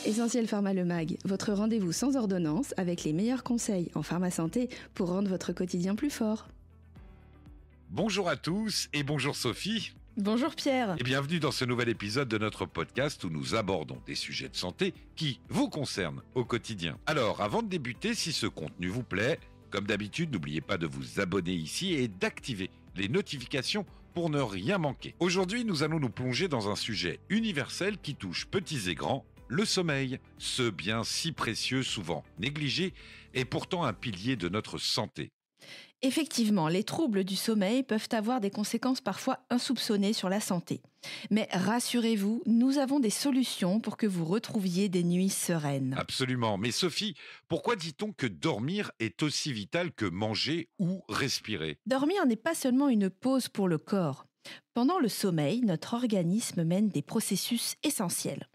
Essentiel Pharma Le Mag, votre rendez-vous sans ordonnance avec les meilleurs conseils en pharma santé pour rendre votre quotidien plus fort. Bonjour à tous et bonjour Sophie. Bonjour Pierre. Et bienvenue dans ce nouvel épisode de notre podcast où nous abordons des sujets de santé qui vous concernent au quotidien. Alors, avant de débuter, si ce contenu vous plaît, comme d'habitude, n'oubliez pas de vous abonner ici et d'activer les notifications pour ne rien manquer. Aujourd'hui, nous allons nous plonger dans un sujet universel qui touche petits et grands, le sommeil, ce bien si précieux, souvent négligé, est pourtant un pilier de notre santé. Effectivement, les troubles du sommeil peuvent avoir des conséquences parfois insoupçonnées sur la santé. Mais rassurez-vous, nous avons des solutions pour que vous retrouviez des nuits sereines. Absolument. Mais Sophie, pourquoi dit-on que dormir est aussi vital que manger ou respirer ? Dormir n'est pas seulement une pause pour le corps. Pendant le sommeil, notre organisme mène des processus essentiels.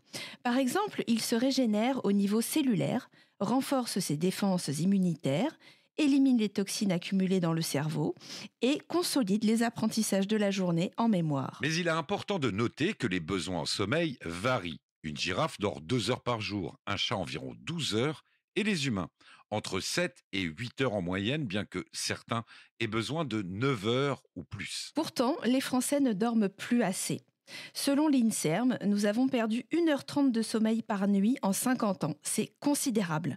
Par exemple, il se régénère au niveau cellulaire, renforce ses défenses immunitaires, élimine les toxines accumulées dans le cerveau et consolide les apprentissages de la journée en mémoire. Mais il est important de noter que les besoins en sommeil varient. Une girafe dort 2 heures par jour, un chat environ 12 heures et les humains entre 7 et 8 heures en moyenne, bien que certains aient besoin de 9 heures ou plus. Pourtant, les Français ne dorment plus assez. Selon l'INSERM, nous avons perdu 1h30 de sommeil par nuit en 50 ans. C'est considérable.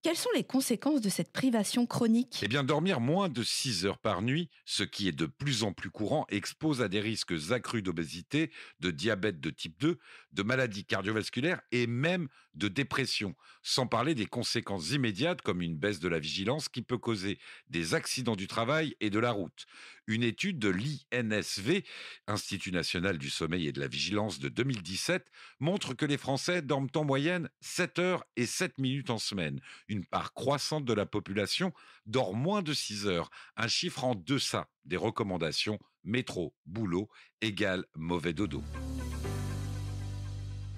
Quelles sont les conséquences de cette privation chronique ? Eh bien, dormir moins de 6 heures par nuit, ce qui est de plus en plus courant, expose à des risques accrus d'obésité, de diabète de type 2, de maladies cardiovasculaires et même de dépression, sans parler des conséquences immédiates comme une baisse de la vigilance qui peut causer des accidents du travail et de la route. Une étude de l'INSV, Institut national du sommeil et de la vigilance de 2017, montre que les Français dorment en moyenne 7 heures et 7 minutes en semaine. Une part croissante de la population dort moins de 6 heures, un chiffre en deçà des recommandations métro, boulot égale mauvais dodo.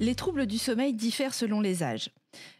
Les troubles du sommeil diffèrent selon les âges.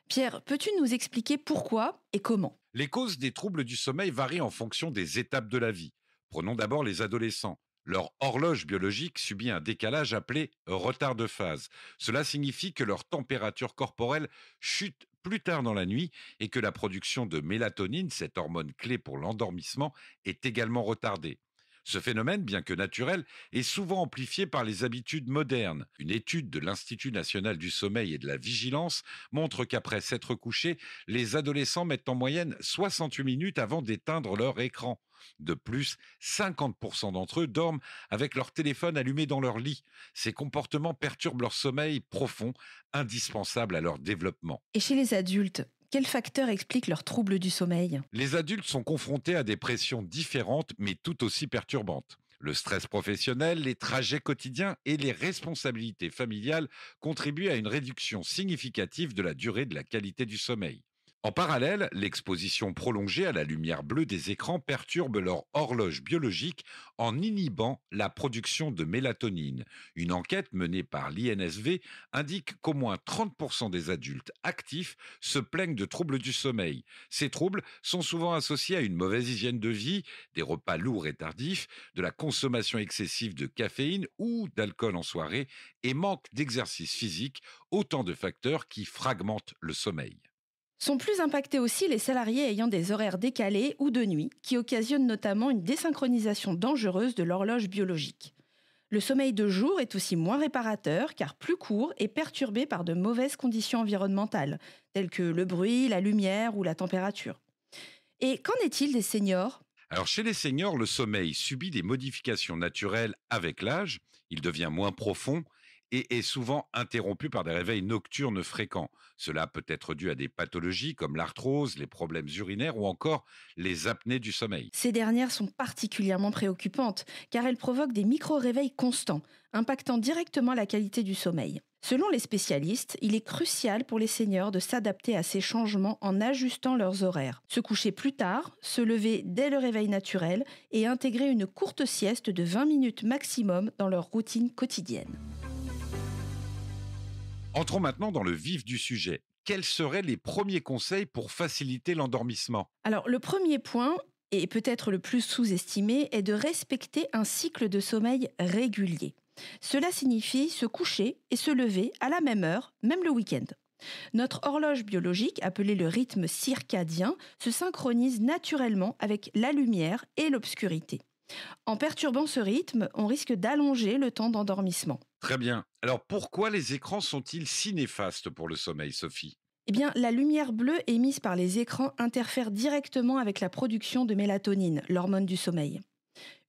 Pierre, peux-tu nous expliquer pourquoi et comment ? Les causes des troubles du sommeil varient en fonction des étapes de la vie. Prenons d'abord les adolescents. Leur horloge biologique subit un décalage appelé retard de phase. Cela signifie que leur température corporelle chute plus tard dans la nuit et que la production de mélatonine, cette hormone clé pour l'endormissement, est également retardée. Ce phénomène, bien que naturel, est souvent amplifié par les habitudes modernes. Une étude de l'Institut national du sommeil et de la vigilance montre qu'après s'être couchés, les adolescents mettent en moyenne 68 minutes avant d'éteindre leur écran. De plus, 50% d'entre eux dorment avec leur téléphone allumé dans leur lit. Ces comportements perturbent leur sommeil profond, indispensable à leur développement. Et chez les adultes, quels facteurs expliquent leurs troubles du sommeil ? Les adultes sont confrontés à des pressions différentes mais tout aussi perturbantes. Le stress professionnel, les trajets quotidiens et les responsabilités familiales contribuent à une réduction significative de la durée de la qualité du sommeil. En parallèle, l'exposition prolongée à la lumière bleue des écrans perturbe leur horloge biologique en inhibant la production de mélatonine. Une enquête menée par l'INSV indique qu'au moins 30% des adultes actifs se plaignent de troubles du sommeil. Ces troubles sont souvent associés à une mauvaise hygiène de vie, des repas lourds et tardifs, de la consommation excessive de caféine ou d'alcool en soirée et manque d'exercice physique, autant de facteurs qui fragmentent le sommeil. Sont plus impactés aussi les salariés ayant des horaires décalés ou de nuit, qui occasionnent notamment une désynchronisation dangereuse de l'horloge biologique. Le sommeil de jour est aussi moins réparateur, car plus court et perturbé par de mauvaises conditions environnementales, telles que le bruit, la lumière ou la température. Et qu'en est-il des seniors ? Alors chez les seniors, le sommeil subit des modifications naturelles avec l'âge, il devient moins profond et est souvent interrompu par des réveils nocturnes fréquents. Cela peut être dû à des pathologies comme l'arthrose, les problèmes urinaires ou encore les apnées du sommeil. Ces dernières sont particulièrement préoccupantes car elles provoquent des micro-réveils constants, impactant directement la qualité du sommeil. Selon les spécialistes, il est crucial pour les seniors de s'adapter à ces changements en ajustant leurs horaires. Se coucher plus tard, se lever dès le réveil naturel et intégrer une courte sieste de 20 minutes maximum dans leur routine quotidienne. Entrons maintenant dans le vif du sujet. Quels seraient les premiers conseils pour faciliter l'endormissement ? Alors, le premier point, et peut-être le plus sous-estimé, est de respecter un cycle de sommeil régulier. Cela signifie se coucher et se lever à la même heure, même le week-end. Notre horloge biologique, appelée le rythme circadien, se synchronise naturellement avec la lumière et l'obscurité. En perturbant ce rythme, on risque d'allonger le temps d'endormissement. Très bien. Alors pourquoi les écrans sont-ils si néfastes pour le sommeil, Sophie? Eh bien, la lumière bleue émise par les écrans interfère directement avec la production de mélatonine, l'hormone du sommeil.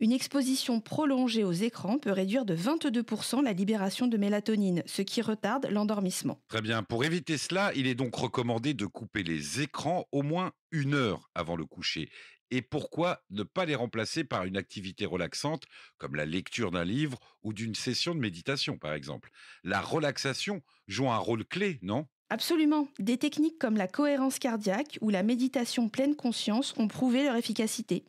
Une exposition prolongée aux écrans peut réduire de 22% la libération de mélatonine, ce qui retarde l'endormissement. Très bien. Pour éviter cela, il est donc recommandé de couper les écrans au moins 1 heure avant le coucher. Et pourquoi ne pas les remplacer par une activité relaxante comme la lecture d'un livre ou d'une session de méditation, par exemple? La relaxation joue un rôle clé, non? Absolument. Des techniques comme la cohérence cardiaque ou la méditation pleine conscience ont prouvé leur efficacité.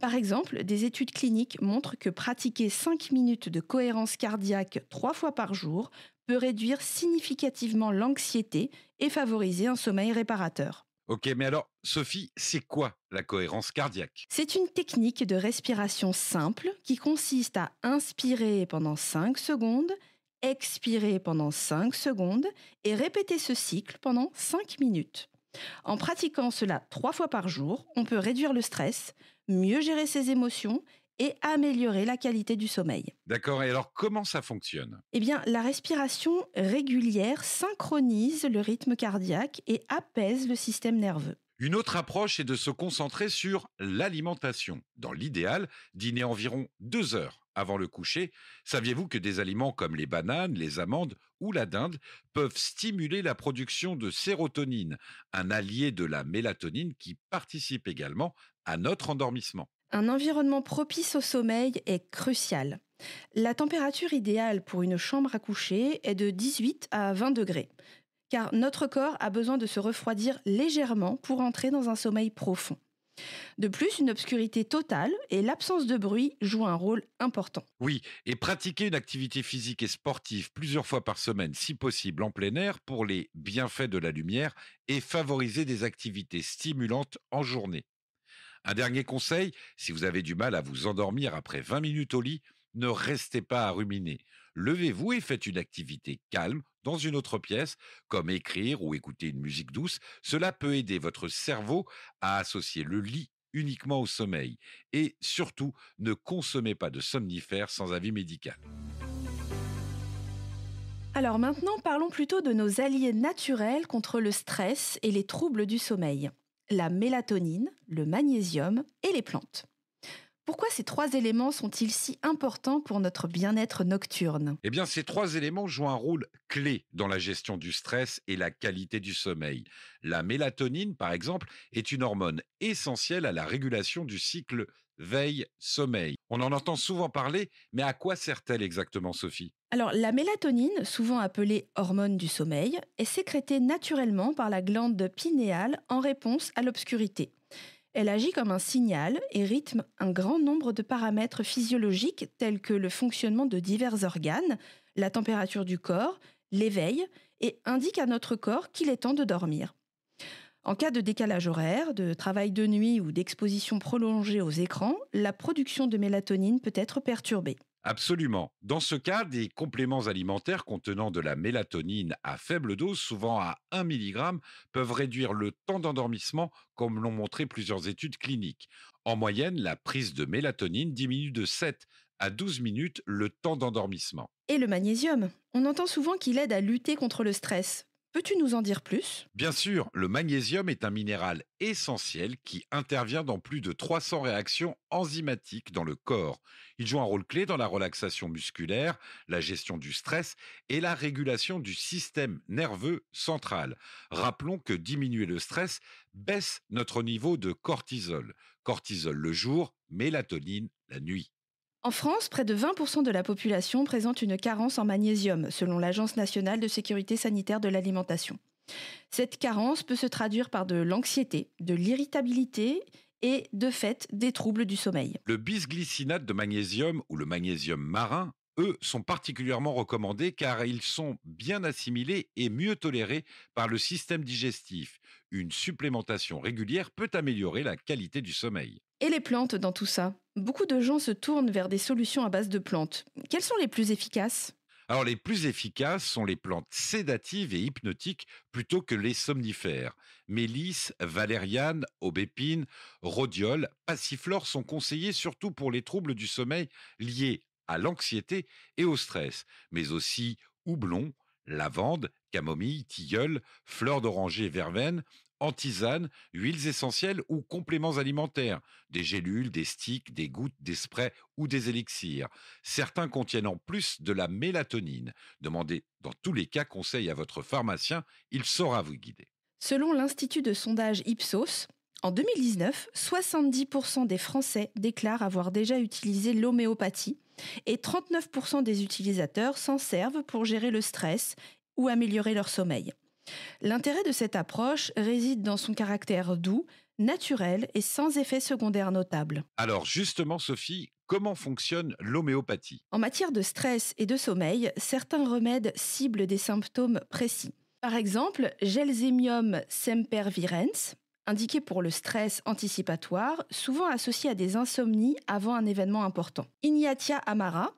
Par exemple, des études cliniques montrent que pratiquer 5 minutes de cohérence cardiaque 3 fois par jour peut réduire significativement l'anxiété et favoriser un sommeil réparateur. Ok, mais alors, Sophie, c'est quoi la cohérence cardiaque? C'est une technique de respiration simple qui consiste à inspirer pendant 5 secondes, expirer pendant 5 secondes et répéter ce cycle pendant 5 minutes. En pratiquant cela 3 fois par jour, on peut réduire le stress, mieux gérer ses émotions et améliorer la qualité du sommeil. D'accord, et alors comment ça fonctionne? Eh bien, la respiration régulière synchronise le rythme cardiaque et apaise le système nerveux. Une autre approche est de se concentrer sur l'alimentation. Dans l'idéal, dîner environ 2 heures avant le coucher. Saviez-vous que des aliments comme les bananes, les amandes ou la dinde peuvent stimuler la production de sérotonine, un allié de la mélatonine qui participe également à notre endormissement? Un environnement propice au sommeil est crucial. La température idéale pour une chambre à coucher est de 18 à 20 degrés, car notre corps a besoin de se refroidir légèrement pour entrer dans un sommeil profond. De plus, une obscurité totale et l'absence de bruit jouent un rôle important. Oui, et pratiquer une activité physique et sportive plusieurs fois par semaine, si possible en plein air, pour les bienfaits de la lumière et favoriser des activités stimulantes en journée. Un dernier conseil, si vous avez du mal à vous endormir après 20 minutes au lit, ne restez pas à ruminer. Levez-vous et faites une activité calme dans une autre pièce, comme écrire ou écouter une musique douce. Cela peut aider votre cerveau à associer le lit uniquement au sommeil. Et surtout, ne consommez pas de somnifères sans avis médical. Alors maintenant, parlons plutôt de nos alliés naturels contre le stress et les troubles du sommeil. La mélatonine, le magnésium et les plantes. Pourquoi ces trois éléments sont-ils si importants pour notre bien-être nocturne? Eh bien, ces trois éléments jouent un rôle clé dans la gestion du stress et la qualité du sommeil. La mélatonine, par exemple, est une hormone essentielle à la régulation du cycle veille-sommeil. On en entend souvent parler, mais à quoi sert-elle exactement, Sophie? Alors, la mélatonine, souvent appelée hormone du sommeil, est sécrétée naturellement par la glande pinéale en réponse à l'obscurité. Elle agit comme un signal et rythme un grand nombre de paramètres physiologiques tels que le fonctionnement de divers organes, la température du corps, l'éveil, et indique à notre corps qu'il est temps de dormir. En cas de décalage horaire, de travail de nuit ou d'exposition prolongée aux écrans, la production de mélatonine peut être perturbée. Absolument. Dans ce cas, des compléments alimentaires contenant de la mélatonine à faible dose, souvent à 1 mg, peuvent réduire le temps d'endormissement, comme l'ont montré plusieurs études cliniques. En moyenne, la prise de mélatonine diminue de 7 à 12 minutes le temps d'endormissement. Et le magnésium, on entend souvent qu'il aide à lutter contre le stress. Peux-tu nous en dire plus? Bien sûr, le magnésium est un minéral essentiel qui intervient dans plus de 300 réactions enzymatiques dans le corps. Il joue un rôle clé dans la relaxation musculaire, la gestion du stress et la régulation du système nerveux central. Rappelons que diminuer le stress baisse notre niveau de cortisol. Cortisol le jour, mélatonine la nuit. En France, près de 20% de la population présente une carence en magnésium, selon l'Agence nationale de sécurité sanitaire de l'alimentation. Cette carence peut se traduire par de l'anxiété, de l'irritabilité et, de fait, des troubles du sommeil. Le bisglycinate de magnésium ou le magnésium marin, eux, sont particulièrement recommandés car ils sont bien assimilés et mieux tolérés par le système digestif. Une supplémentation régulière peut améliorer la qualité du sommeil. Et les plantes dans tout ça? Beaucoup de gens se tournent vers des solutions à base de plantes. Quelles sont les plus efficaces? Alors les plus efficaces sont les plantes sédatives et hypnotiques plutôt que les somnifères. Mélisse, valériane, aubépine, rhodiole, passiflore sont conseillés surtout pour les troubles du sommeil liés à l'anxiété et au stress, mais aussi houblon, lavande, camomille, tilleul, fleurs d'oranger, verveine, en tisane, huiles essentielles ou compléments alimentaires, des gélules, des sticks, des gouttes, des sprays ou des élixirs. Certains contiennent en plus de la mélatonine. Demandez dans tous les cas conseil à votre pharmacien, il saura vous guider. Selon l'Institut de sondage Ipsos, en 2019, 70% des Français déclarent avoir déjà utilisé l'homéopathie et 39% des utilisateurs s'en servent pour gérer le stress ou améliorer leur sommeil. L'intérêt de cette approche réside dans son caractère doux, naturel et sans effet secondaire notable. Alors justement Sophie, comment fonctionne l'homéopathie? En matière de stress et de sommeil, certains remèdes ciblent des symptômes précis. Par exemple, Gelsemium sempervirens, indiqué pour le stress anticipatoire, souvent associé à des insomnies avant un événement important. Ignatia amara,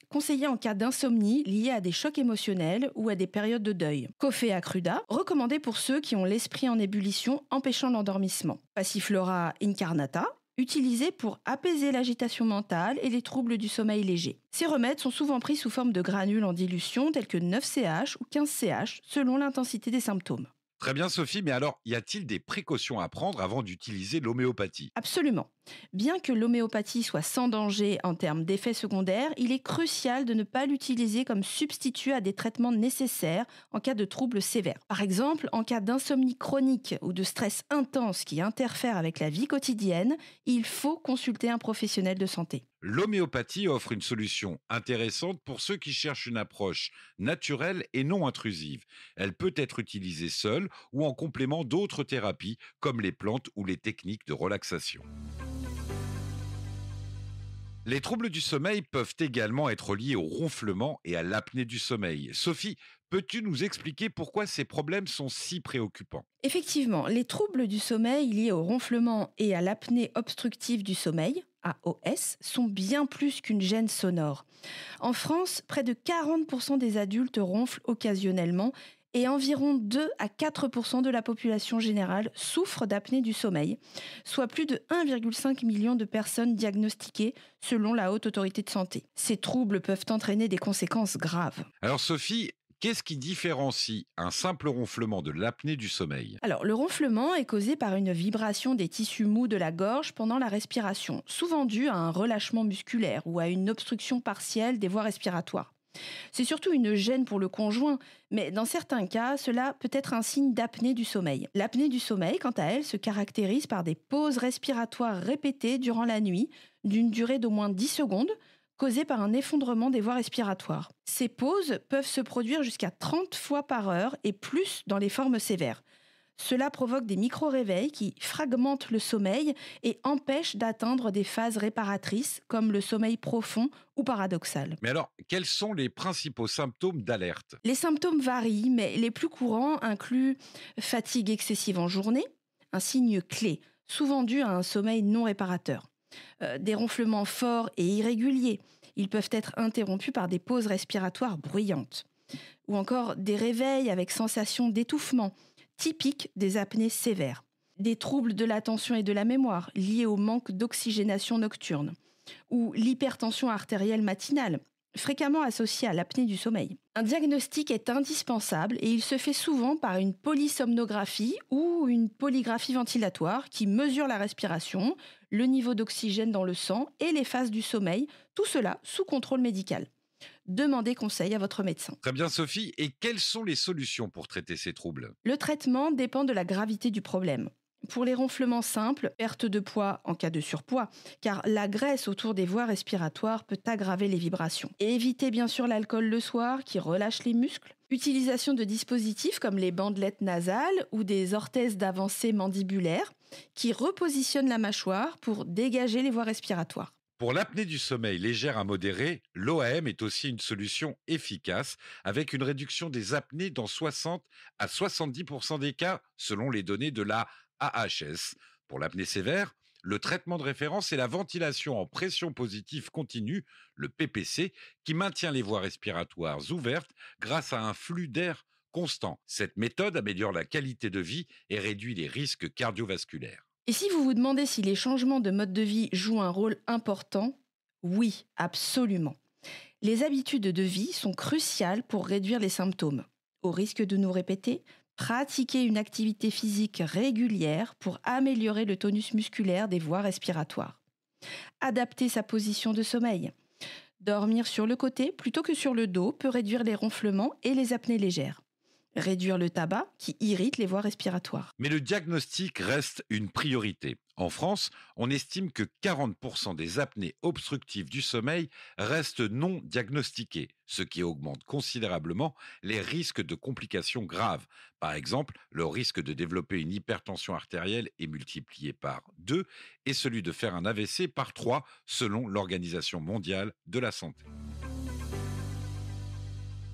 conseillé en cas d'insomnie liée à des chocs émotionnels ou à des périodes de deuil. Coffea cruda, recommandé pour ceux qui ont l'esprit en ébullition empêchant l'endormissement. Passiflora incarnata, utilisé pour apaiser l'agitation mentale et les troubles du sommeil léger. Ces remèdes sont souvent pris sous forme de granules en dilution tels que 9CH ou 15CH selon l'intensité des symptômes. Très bien Sophie, mais alors y a-t-il des précautions à prendre avant d'utiliser l'homéopathie? Absolument. Bien que l'homéopathie soit sans danger en termes d'effets secondaires, il est crucial de ne pas l'utiliser comme substitut à des traitements nécessaires en cas de troubles sévères. Par exemple, en cas d'insomnie chronique ou de stress intense qui interfère avec la vie quotidienne, il faut consulter un professionnel de santé. L'homéopathie offre une solution intéressante pour ceux qui cherchent une approche naturelle et non intrusive. Elle peut être utilisée seule ou en complément d'autres thérapies comme les plantes ou les techniques de relaxation. Les troubles du sommeil peuvent également être liés au ronflement et à l'apnée du sommeil. Sophie, peux-tu nous expliquer pourquoi ces problèmes sont si préoccupants? Effectivement, les troubles du sommeil liés au ronflement et à l'apnée obstructive du sommeil, AOS, sont bien plus qu'une gêne sonore. En France, près de 40% des adultes ronflent occasionnellement et environ 2 à 4% de la population générale souffre d'apnée du sommeil, soit plus de 1,5 million de personnes diagnostiquées selon la Haute Autorité de Santé. Ces troubles peuvent entraîner des conséquences graves. Alors Sophie, qu'est-ce qui différencie un simple ronflement de l'apnée du sommeil? Alors, le ronflement est causé par une vibration des tissus mous de la gorge pendant la respiration, souvent due à un relâchement musculaire ou à une obstruction partielle des voies respiratoires. C'est surtout une gêne pour le conjoint, mais dans certains cas, cela peut être un signe d'apnée du sommeil. L'apnée du sommeil, quant à elle, se caractérise par des pauses respiratoires répétées durant la nuit, d'une durée d'au moins 10 secondes, causées par un effondrement des voies respiratoires. Ces pauses peuvent se produire jusqu'à 30 fois par heure et plus dans les formes sévères. Cela provoque des micro-réveils qui fragmentent le sommeil et empêchent d'atteindre des phases réparatrices comme le sommeil profond ou paradoxal. Mais alors, quels sont les principaux symptômes d'alerte? Les symptômes varient, mais les plus courants incluent fatigue excessive en journée, un signe clé, souvent dû à un sommeil non réparateur. Des ronflements forts et irréguliers, ils peuvent être interrompus par des pauses respiratoires bruyantes. Ou encore des réveils avec sensation d'étouffement, typique des apnées sévères. Des troubles de l'attention et de la mémoire liés au manque d'oxygénation nocturne. Ou l'hypertension artérielle matinale, fréquemment associée à l'apnée du sommeil. Un diagnostic est indispensable et il se fait souvent par une polysomnographie ou une polygraphie ventilatoire qui mesure la respiration, le niveau d'oxygène dans le sang et les phases du sommeil, tout cela sous contrôle médical. Demandez conseil à votre médecin. Très bien Sophie, et quelles sont les solutions pour traiter ces troubles? Le traitement dépend de la gravité du problème. Pour les ronflements simples, perte de poids en cas de surpoids, car la graisse autour des voies respiratoires peut aggraver les vibrations. Et évitez bien sûr l'alcool le soir qui relâche les muscles. Utilisation de dispositifs comme les bandelettes nasales ou des orthèses d'avancée mandibulaire qui repositionnent la mâchoire pour dégager les voies respiratoires. Pour l'apnée du sommeil légère à modérée, l'OAM est aussi une solution efficace avec une réduction des apnées dans 60 à 70% des cas selon les données de la AHS. Pour l'apnée sévère, Le traitement de référence est la ventilation en pression positive continue, le PPC, qui maintient les voies respiratoires ouvertes grâce à un flux d'air constant. Cette méthode améliore la qualité de vie et réduit les risques cardiovasculaires. Et si vous vous demandez si les changements de mode de vie jouent un rôle important, oui, absolument. Les habitudes de vie sont cruciales pour réduire les symptômes. Au risque de nous répéter, pratiquer une activité physique régulière pour améliorer le tonus musculaire des voies respiratoires. Adapter sa position de sommeil. Dormir sur le côté plutôt que sur le dos peut réduire les ronflements et les apnées légères. Réduire le tabac qui irrite les voies respiratoires. Mais le diagnostic reste une priorité. En France, on estime que 40% des apnées obstructives du sommeil restent non diagnostiquées, ce qui augmente considérablement les risques de complications graves. Par exemple, le risque de développer une hypertension artérielle est multiplié par 2 et celui de faire un AVC par 3 selon l'Organisation mondiale de la santé.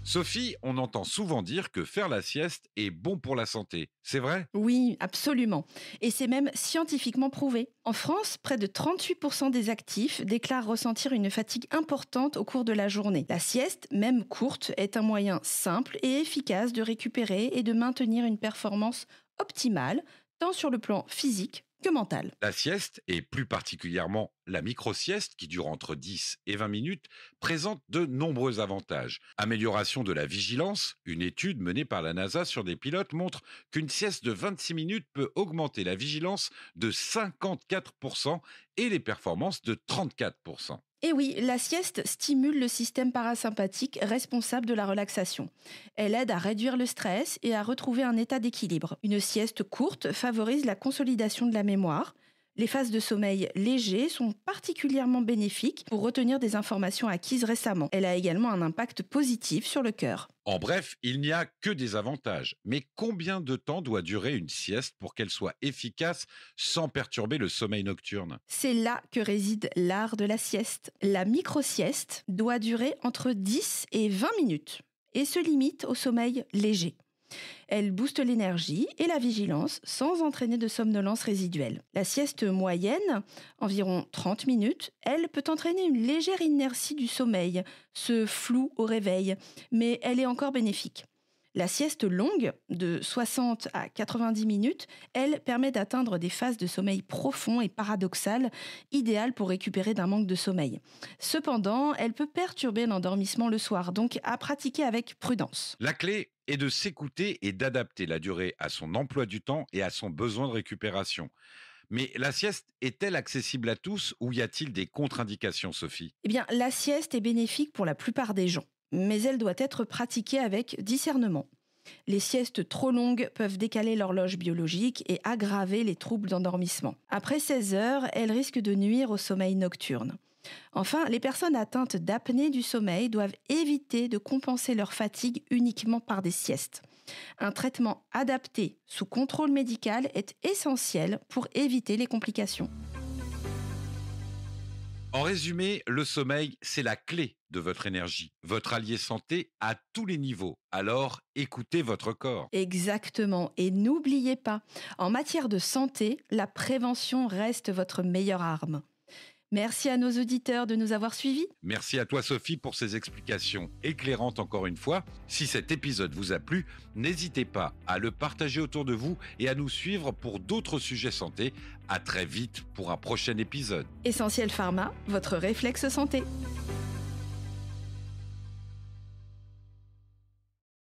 Sophie, on entend souvent dire que faire la sieste est bon pour la santé. C'est vrai ? Oui, absolument. Et c'est même scientifiquement prouvé. En France, près de 38% des actifs déclarent ressentir une fatigue importante au cours de la journée. La sieste, même courte, est un moyen simple et efficace de récupérer et de maintenir une performance optimale, tant sur le plan physique que mental. La sieste, et plus particulièrement la micro-sieste, qui dure entre 10 et 20 minutes, présente de nombreux avantages. Amélioration de la vigilance. Une étude menée par la NASA sur des pilotes montre qu'une sieste de 26 minutes peut augmenter la vigilance de 54% et les performances de 34%. Et oui, la sieste stimule le système parasympathique responsable de la relaxation. Elle aide à réduire le stress et à retrouver un état d'équilibre. Une sieste courte favorise la consolidation de la mémoire. Les phases de sommeil léger sont particulièrement bénéfiques pour retenir des informations acquises récemment. Elle a également un impact positif sur le cœur. En bref, il n'y a que des avantages. Mais combien de temps doit durer une sieste pour qu'elle soit efficace sans perturber le sommeil nocturne ? C'est là que réside l'art de la sieste. La micro-sieste doit durer entre 10 et 20 minutes et se limite au sommeil léger. Elle booste l'énergie et la vigilance sans entraîner de somnolence résiduelle. La sieste moyenne, environ 30 minutes, elle peut entraîner une légère inertie du sommeil, ce flou au réveil, mais elle est encore bénéfique. La sieste longue, de 60 à 90 minutes, elle permet d'atteindre des phases de sommeil profond et paradoxales, idéales pour récupérer d'un manque de sommeil. Cependant, elle peut perturber l'endormissement le soir, donc à pratiquer avec prudence. La clé est de s'écouter et d'adapter la durée à son emploi du temps et à son besoin de récupération. Mais la sieste est-elle accessible à tous ou y a-t-il des contre-indications, Sophie ? Eh bien, la sieste est bénéfique pour la plupart des gens, mais elle doit être pratiquée avec discernement. Les siestes trop longues peuvent décaler l'horloge biologique et aggraver les troubles d'endormissement. Après 16 heures, elles risquent de nuire au sommeil nocturne. Enfin, les personnes atteintes d'apnée du sommeil doivent éviter de compenser leur fatigue uniquement par des siestes. Un traitement adapté sous contrôle médical est essentiel pour éviter les complications. En résumé, le sommeil, c'est la clé de votre énergie, votre allié santé à tous les niveaux. Alors, écoutez votre corps. Exactement. Et n'oubliez pas, en matière de santé, la prévention reste votre meilleure arme. Merci à nos auditeurs de nous avoir suivis. Merci à toi Sophie pour ces explications éclairantes encore une fois. Si cet épisode vous a plu, n'hésitez pas à le partager autour de vous et à nous suivre pour d'autres sujets santé. À très vite pour un prochain épisode. Essentiel Pharma, votre réflexe santé.